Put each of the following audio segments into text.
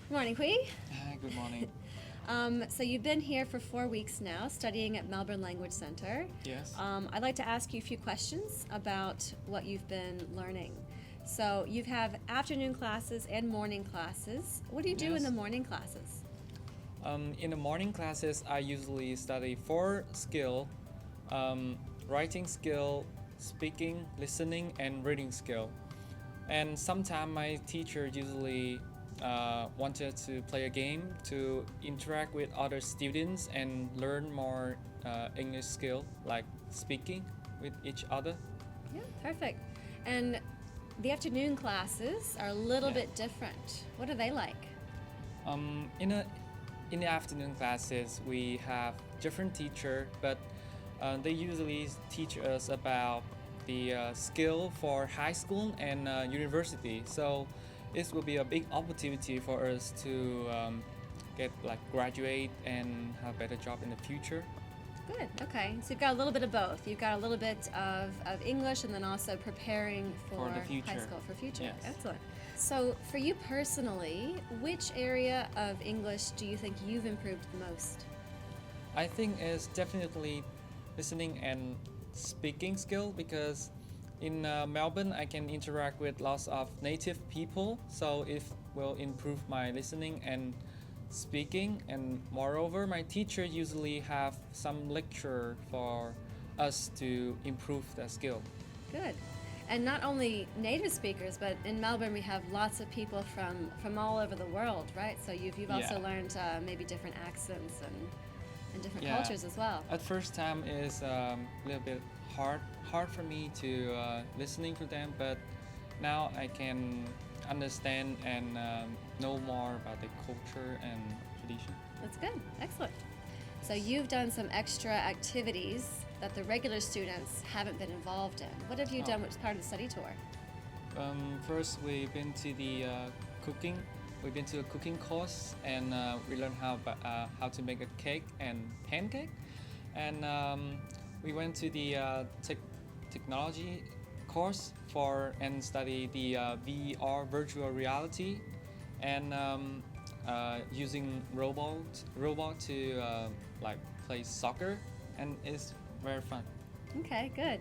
Good morning, Hui. Hi, good morning. So you've been here for 4 weeks now, studying at Melbourne Language Centre. Yes. I'd like to ask you a few questions about what you've been learning. So you have afternoon classes and morning classes. What do you do in Yes. the morning classes? In the morning classes, I usually study four skill, writing skill, speaking, listening, and reading skill. And sometimes my teacher usually wanted to play a game to interact with other students and learn more English skill, like speaking with each other. Yeah, perfect. And the afternoon classes are a little Yeah. bit different. What are they like? Um, in a in the afternoon classes, we have different teacher, but they usually teach us about the skill for high school and university. So this will be a big opportunity for us to get like graduate and have a better job in the future. Good. Okay. So you've got a little bit of both. You've got a little bit of English and then also preparing for the high future. school for future. Yes. Excellent. So for you personally, which area of English do you think you've improved the most? I think it's definitely listening and speaking skill because in Melbourne I can interact with lots of native people, so it will improve my listening and speaking. And moreover, my teacher usually have some lecture for us to improve the skill. Good. And not only native speakers, but in Melbourne we have lots of people from all over the world, right? So you've also Yeah. learned maybe different accents and different Yeah. cultures as well. At first time is a little bit hard for me to listening to them, but now I can understand and know more about the culture and tradition. That's good. Excellent. So you've done some extra activities that the regular students haven't been involved in. What have you done which is part of the study tour? First, we've been to the cooking. We've been to a cooking course, and we learned how to make a cake and pancake. And we went to the technology course for and study the VR virtual reality, and using robot to like play soccer, and it's very fun. Okay, good.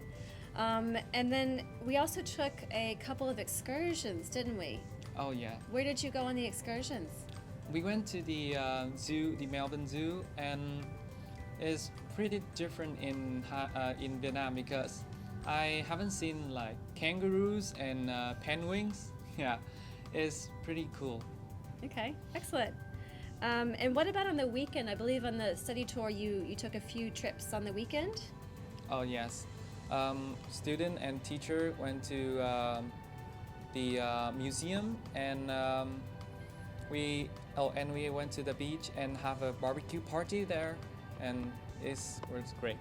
And then we also took a couple of excursions, didn't we? Oh yeah. Where did you go on the excursions? We went to the zoo, the Melbourne Zoo, and it's pretty different in Vietnam because I haven't seen like kangaroos and penguins. Yeah, it's pretty cool. Okay, excellent. And what about on the weekend? I believe on the study tour you took a few trips on the weekend. Oh yes, student and teacher went to the museum, and we went to the beach and have a barbecue party there, and it was great.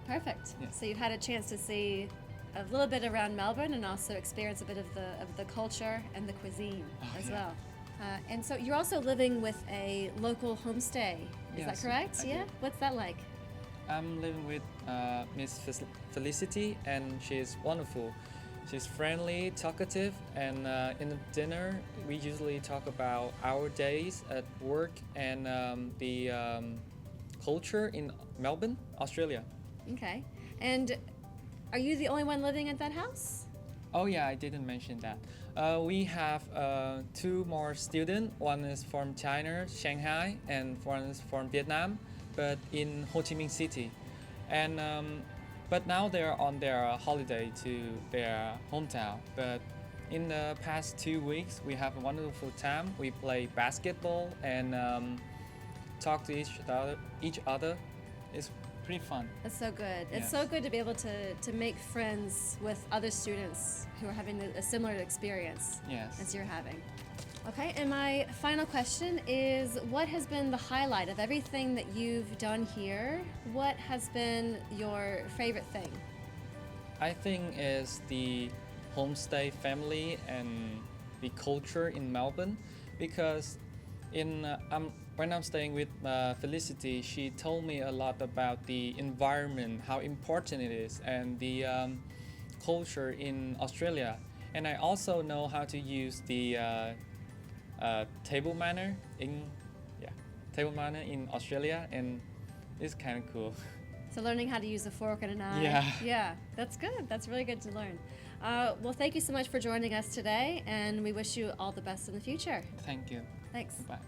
Perfect. Yeah. So you've had a chance to see a little bit around Melbourne and also experience a bit of the culture and the cuisine as yeah. well. And so you're also living with a local homestay. Is that Yes, correct? I Yeah. do. What's that like? I'm living with Miss Felicity, and she's wonderful. She's friendly, talkative, and in the dinner we usually talk about our days at work and the culture in Melbourne, Australia. Okay. And are you the only one living at that house? Oh yeah, I didn't mention that. We have two more students. One is from China, Shanghai, and one is from Vietnam, but in Ho Chi Minh City. And but now they're on their holiday to their hometown. But in the past 2 weeks, we have a wonderful time. We play basketball and talk to each other. It's pretty fun. That's so good. It's Yes. so good to be able to make friends with other students who are having a similar experience Yes. as you're having. Okay, and my final question is what has been the highlight of everything that you've done here? What has been your favorite thing? I think is the homestay family and the culture in Melbourne, because when I'm staying with Felicity, she told me a lot about the environment, how important it is, and the culture in Australia. And I also know how to use the table manner in table manner in Australia, and it's kind of cool. So learning how to use a fork and a knife. Yeah. Yeah, that's good. That's really good to learn. Well, thank you so much for joining us today, and we wish you all the best in the future. Thank you. Thanks. Bye.